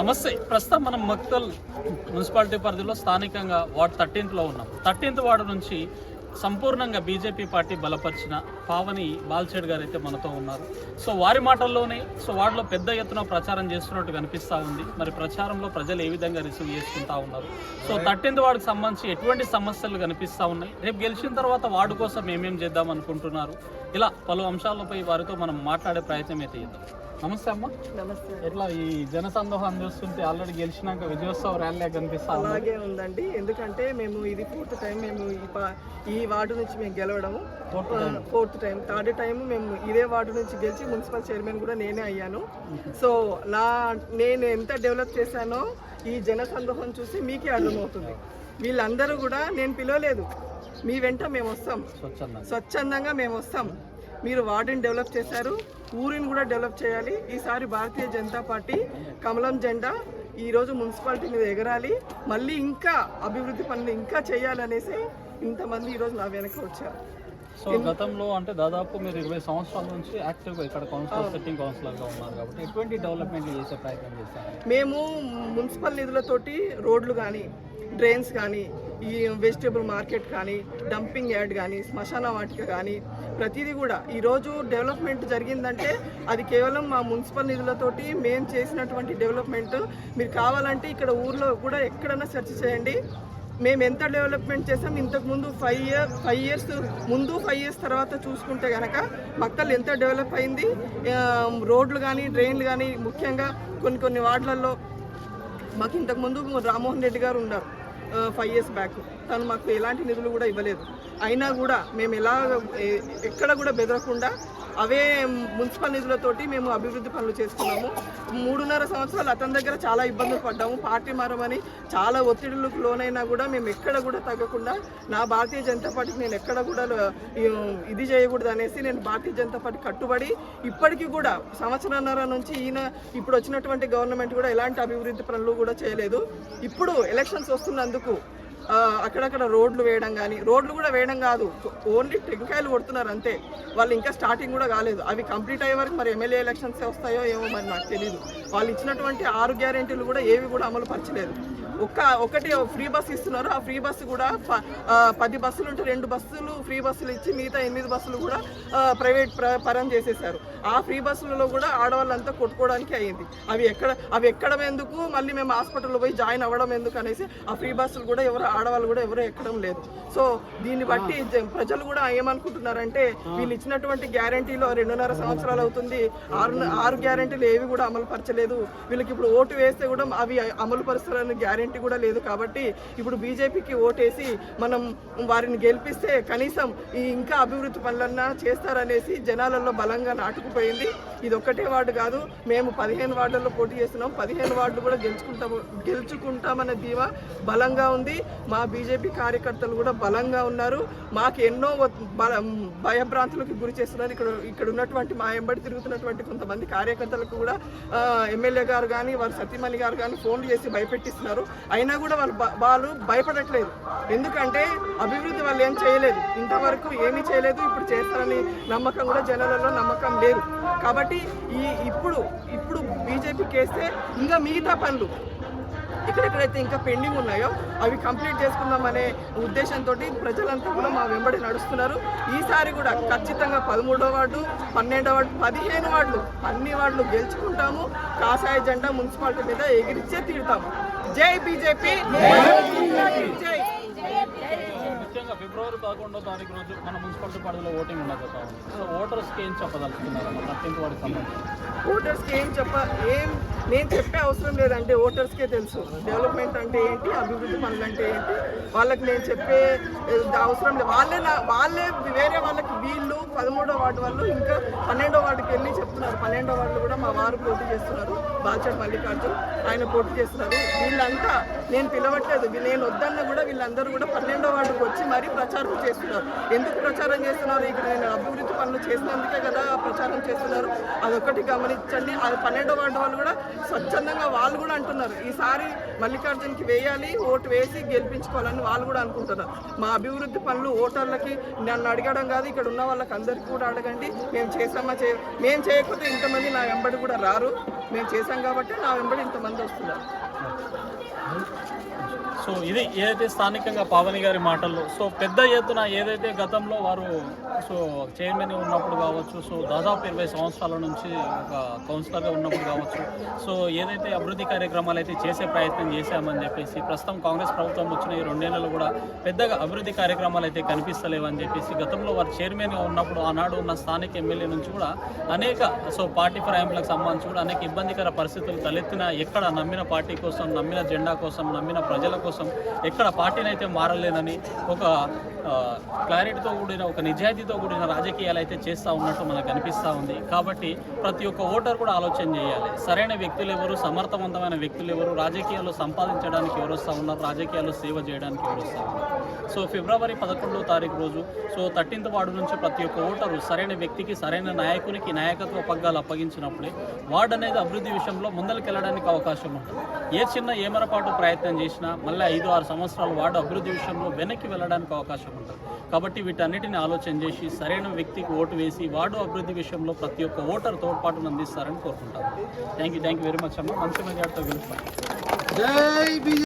నమస్తే. ప్రస్తుతం మనం మక్తల్ మున్సిపాలిటీ పరిధిలో స్థానికంగా వార్డ్ 13లో ఉన్నాం. 13th వార్డు నుంచి సంపూర్ణంగా బీజేపీ పార్టీ బలపరిచిన పావని బాల్చేడ్ గారు అయితే మనతో ఉన్నారు. సో వారి మాటల్లోనే వార్డులో పెద్ద ఎత్తున ప్రచారం చేస్తున్నట్టు కనిపిస్తూ ఉంది. మరి ప్రచారంలో ప్రజలు ఏ విధంగా రిసీవ్ చేసుకుంటా ఉన్నారు, 13th వార్డుకు సంబంధించి ఎటువంటి సమస్యలు కనిపిస్తూ ఉన్నాయి, రేపు గెలిచిన తర్వాత వార్డు కోసం ఏమేమి చేద్దాం అనుకుంటున్నారు, ఇలా పలు అంశాలపై వారితో మనం మాట్లాడే ప్రయత్నం అయితే చేద్దాం. నమస్తే అమ్మ. నమస్తే. ఎట్లా ఈ జనసందోహం చూస్తుంటే ఆల్రెడీ గెలిచినాక విజయోత్సవ ర్యాలీ కనిపిస్తా అలాగే ఉందండి. ఎందుకంటే మేము ఇది 4th టైం మేము ఈ వార్డు నుంచి మేము గెలవడము. 4th టైం, 3rd టైం మేము ఇదే వార్డు నుంచి గెలిచి మున్సిపల్ చైర్మన్ కూడా నేనే అయ్యాను. సో నేను ఎంత డెవలప్ చేశానో ఈ జనసందోహం చూసి మీకే అర్థమవుతుంది. వీళ్ళందరూ కూడా నేను పిలవలేదు, మీ వెంట మేము వస్తాం, స్వచ్ఛందంగా మేము వస్తాం. మీరు వార్డుని డెవలప్ చేశారు, ఊరిని కూడా డెవలప్ చేయాలి. ఈసారి భారతీయ జనతా పార్టీ కమలం జెండా ఈరోజు మున్సిపాలిటీ మీద ఎగరాలి, మళ్ళీ ఇంకా అభివృద్ధి పనులు ఇంకా చేయాలనేసి ఇంతమంది ఈరోజు నా వెనక వచ్చారు. సో గతంలో అంటే దాదాపు మీరు 20 సంవత్సరాల నుంచి యాక్టివ్గా ఇక్కడ సిట్టింగ్ కౌన్సిలర్గా ఉన్నారు కాబట్టి ఎటువంటి డెవలప్మెంట్ చేసే ప్రయత్నం చేస్తారు? మేము మున్సిపల్ నిధులతోటి రోడ్లు కానీ, డ్రైన్స్ కానీ, ఈ వెజిటేబుల్ మార్కెట్ కానీ, డంపింగ్ యార్డ్ కానీ, శ్మశాన వాటిక కానీ ప్రతిదీ కూడా ఈరోజు డెవలప్మెంట్ జరిగిందంటే అది కేవలం మా మున్సిపల్ నిధులతోటి మేము చేసినటువంటి డెవలప్మెంట్. మీరు కావాలంటే ఇక్కడ ఊర్లో కూడా ఎక్కడైనా సెర్చ్ చేయండి, మేము ఎంత డెవలప్మెంట్ చేసాం. ఇంతకుముందు 5 years ముందు, 5 years తర్వాత చూసుకుంటే కనుక మక్తల్ ఎంత డెవలప్ అయింది. రోడ్లు కానీ, డ్రైన్లు కానీ, ముఖ్యంగా కొన్ని వార్డులలో మాకు ఇంతకుముందు రామ్మోహన్ రెడ్డి గారు ఉన్నారు 5 years బ్యాక్. తను మాకు ఎలాంటి నిధులు కూడా ఇవ్వలేదు. అయినా కూడా మేము ఎక్కడ కూడా బెదరకుండా అవే మున్సిపల్ నిధులతోటి మేము అభివృద్ధి పనులు చేసుకున్నాము. 3.5 సంవత్సరాలు అతని దగ్గర చాలా ఇబ్బందులు పడ్డాము. పార్టీ మారమని చాలా ఒత్తిడులకు లోనైనా కూడా మేము ఎక్కడ కూడా తగ్గకుండా నా భారతీయ జనతా పార్టీకి నేను ఎక్కడ కూడా ఇది చేయకూడదు అనేసి నేను భారతీయ జనతా పార్టీ కట్టుబడి ఇప్పటికీ కూడా 1.5 సంవత్సరాల నుంచి ఇప్పుడు వచ్చినటువంటి గవర్నమెంట్ కూడా ఎలాంటి అభివృద్ధి పనులు కూడా చేయలేదు. ఇప్పుడు ఎలక్షన్స్ వస్తున్నందుకు అక్కడక్కడ రోడ్లు వేయడం కానీ, రోడ్లు కూడా వేయడం కాదు, ఓన్లీ టెంకాయలు కొడుతున్నారు అంతే. వాళ్ళు ఇంకా స్టార్టింగ్ కూడా కాలేదు. అవి కంప్లీట్ అయ్యే వరకు మరి ఎమ్మెల్యే ఎలక్షన్స్ వస్తాయో ఏమో మరి నాకు తెలియదు. వాళ్ళు ఇచ్చినటువంటి 6 గ్యారెంటీలు కూడా ఏవి కూడా అమలు పరచలేదు. ఒకటి ఫ్రీ బస్సు ఇస్తున్నారు. ఆ ఫ్రీ బస్సు కూడా 10 బస్సులు ఉంటే 2 బస్సులు ఫ్రీ బస్సులు ఇచ్చి మిగతా 8 బస్సులు కూడా ప్రైవేట్ పరం చేసేసారు. ఆ ఫ్రీ బస్సులలో కూడా ఆడవాళ్ళంతా కొట్టుకోవడానికి అయ్యింది. అవి ఎక్కడం ఎందుకు, మళ్ళీ మేము హాస్పిటల్లో పోయి జాయిన్ అవ్వడం ఎందుకు అనేసి ఆ ఫ్రీ బస్సులు కూడా ఆడవాళ్ళు కూడా ఎవరు ఎక్కడం లేదు. సో దీన్ని బట్టి ప్రజలు కూడా ఏమనుకుంటున్నారంటే వీళ్ళు ఇచ్చినటువంటి గ్యారంటీలో 2.5 సంవత్సరాలు అవుతుంది, 6 గ్యారంటీలు ఏవి కూడా అమలు పరచలేదు. వీళ్ళకి ఇప్పుడు ఓటు వేస్తే కూడా అవి అమలు పరుస్తారని గ్యారంటీ కూడా లేదు. కాబట్టి ఇప్పుడు బీజేపీకి ఓటేసి మనం వారిని గెలిపిస్తే కనీసం ఇంకా అభివృద్ధి పనులన్నా చేస్తారనేసి జనాలలో బలంగా నాటుకుపోయింది. ఇది ఒక్కటే వార్డు కాదు, మేము 15 వార్డుల్లో పోటీ చేస్తున్నాం. 15 వార్డులు కూడా గెలుచుకుంటామనే ధీమా బలంగా ఉంది. మా బీజేపీ కార్యకర్తలు కూడా బలంగా ఉన్నారు. మాకు ఎన్నో భయభ్రాంతులకు గురి చేస్తున్నారు. ఇక్కడ ఉన్నటువంటి మా వెంబడి తిరుగుతున్నటువంటి కొంతమంది కార్యకర్తలకు కూడా ఎమ్మెల్యే గారు కానీ, వారి సతీమణి గారు కానీ ఫోన్లు చేసి భయపెట్టిస్తున్నారు. అయినా కూడా వాళ్ళు భయపడట్లేదు. ఎందుకంటే అభివృద్ధి వాళ్ళు ఏం చేయలేదు, ఇంతవరకు ఏమీ చేయలేదు. ఇప్పుడు చేస్తారని నమ్మకం కూడా జనాలలో నమ్మకం లేదు. కాబట్టి ఇప్పుడు బీజేపీకి వేస్తే ఇంకా మిగతా పనులు ఎక్కడెక్కడైతే ఇంకా పెండింగ్ ఉన్నాయో అవి కంప్లీట్ చేసుకుందామనే ఉద్దేశంతో ప్రజలంతా కూడా మా వెంబడి నడుస్తున్నారు. ఈసారి కూడా ఖచ్చితంగా 13వ వార్డు, 12వ వార్డు, 15 వార్డులు అన్ని వార్డులు గెలుచుకుంటాము. కాషాయ జెండా మున్సిపాలిటీ మీద ఎగిరిచ్చే తీరుతాము. జై బీజేపీ, జై. ముఖ్యంగా ఫిబ్రవరి 11వ తారీఖు రోజు మన మున్సిపాలిటీ పరిధిలో ఓటింగ్ ఉండబోతా ఉంది. సో ఓటర్స్కి ఏం చెప్పదలుచుకున్నారు 13th వార్డుకి సంబంధించి? ఓటర్స్కి నేను చెప్పే అవసరం లేదంటే ఓటర్స్కే తెలుసు డెవలప్మెంట్ అంటే ఏంటి, అభివృద్ధి పనులు అంటే ఏంటి. వాళ్ళకి నేను చెప్పే అవసరం లేదు. వాళ్ళే వేరే వాళ్ళకి వీళ్ళు 13వ వార్డు వాళ్ళు ఇంకా 12వ వార్డుకి వెళ్ళి చెప్తున్నారు. 12వ వార్డులో కూడా మా వారు పోటీ చేస్తున్నారు, బాల్చేడ్ మల్లికార్జున్ ఆయన పోటీ చేస్తున్నారు. వీళ్ళంతా నేను పిలవట్లేదు, నేను వద్దన్నా కూడా వీళ్ళందరూ కూడా 12వ వార్డుకు వచ్చి మరీ ప్రచారం చేస్తున్నారు. ఎందుకు ప్రచారం చేస్తున్నారు? ఇక్కడ నేను అభివృద్ధి పనులు చేసినందుకే కదా ప్రచారం చేస్తున్నారు. అదొకటి గమనించండి. అది 12వ వార్డు వాళ్ళు కూడా స్వచ్ఛందంగా వాళ్ళు కూడా అంటున్నారు ఈసారి మల్లికార్జున్కి వేయాలి, ఓటు వేసి గెలిపించుకోవాలని వాళ్ళు కూడా అనుకుంటున్నారు. మా అభివృద్ధి పనులు ఓటర్లకి నన్ను అడగడం కాదు, ఇక్కడ ఉన్న వాళ్ళకి అందరికీ కూడా అడగండి. మేము చేసామా మేము చేయకపోతే ఇంతమంది నా వెంబడి కూడా రారు. మేము చేసాం కాబట్టి నా వెంబడి ఇంతమంది వస్తున్నారు. సో ఇది ఏదైతే స్థానికంగా పావని గారి మాటల్లో సో పెద్ద ఎత్తున ఏదైతే గతంలో వారు సో చైర్మన్ ఉన్నప్పుడు కావచ్చు, సో దాదాపు 20 సంవత్సరాల నుంచి ఒక కౌన్సిలర్గా ఉన్నప్పుడు కావచ్చు, సో ఏదైతే అభివృద్ధి కార్యక్రమాలు అయితే చేసే ప్రయత్నం చేశామని చెప్పేసి ప్రస్తుతం కాంగ్రెస్ ప్రభుత్వం వచ్చిన ఈ 2 నెలలు కూడా పెద్దగా అభివృద్ధి కార్యక్రమాలు అయితే కనిపిస్తలేవని చెప్పేసి గతంలో వారు చైర్మన్గా ఉన్నప్పుడు ఆనాడు ఉన్న స్థానిక ఎమ్మెల్యే నుంచి కూడా అనేక సో పార్టీ ఫిరాయింపులకు సంబంధించి కూడా అనేక ఇబ్బందికర పరిస్థితులు తలెత్తిన ఎక్కడ నమ్మిన పార్టీ కోసం, నమ్మిన జెండా కోసం, నమ్మిన ప్రజల కోసం ఎక్కడ పార్టీని అయితే మారలేనని ఒక క్లారిటీతో కూడిన ఒక నిజాయితీతో కూడిన రాజకీయాలు అయితే చేస్తూ ఉన్నట్టు మనకు అనిపిస్తూ ఉంది. కాబట్టి ప్రతి ఒక్క ఓటర్ కూడా ఆలోచన చేయాలి. సరైన వ్యక్తులు ఎవరు, సమర్థవంతమైన వ్యక్తులు ఎవరు, రాజకీయాల్లో సంపాదించడానికి ఎవరు వస్తూ ఉన్నారు, రాజకీయాల్లో సేవ చేయడానికి ఎవరు వస్తూ ఉన్నారు. సో ఫిబ్రవరి 11వ తారీఖు రోజు సో 13th వార్డు నుంచి ప్రతి ఒక్క ఓటరు సరైన వ్యక్తికి, సరైన నాయకునికి నాయకత్వ పగ్గాలు అప్పగించినప్పుడే వార్డు అనేది అభివృద్ధి విషయంలో ముందరికెళ్ళడానికి అవకాశం ఉంటుంది. ఏ చిన్న ఏమరపాటు ప్రయత్నం చేసినా మళ్ళీ 5-6 సంవత్సరాలు వార్డు అభివృద్ధి విషయంలో వెనక్కి వెళ్ళడానికి అవకాశం ఉంటుంది. కాబట్టి వీటన్నిటిని ఆలోచన చేసి సరైన వ్యక్తికి ఓటు వేసి వార్డు అభివృద్ధి విషయంలో ప్రతి ఒక్క ఓటరు తోడ్పాటును అందిస్తారని కోరుకుంటాను. థ్యాంక్ యూ వెరీ మచ్ అమ్మ. మంచి మెజార్టీతో గెలుస్తాను.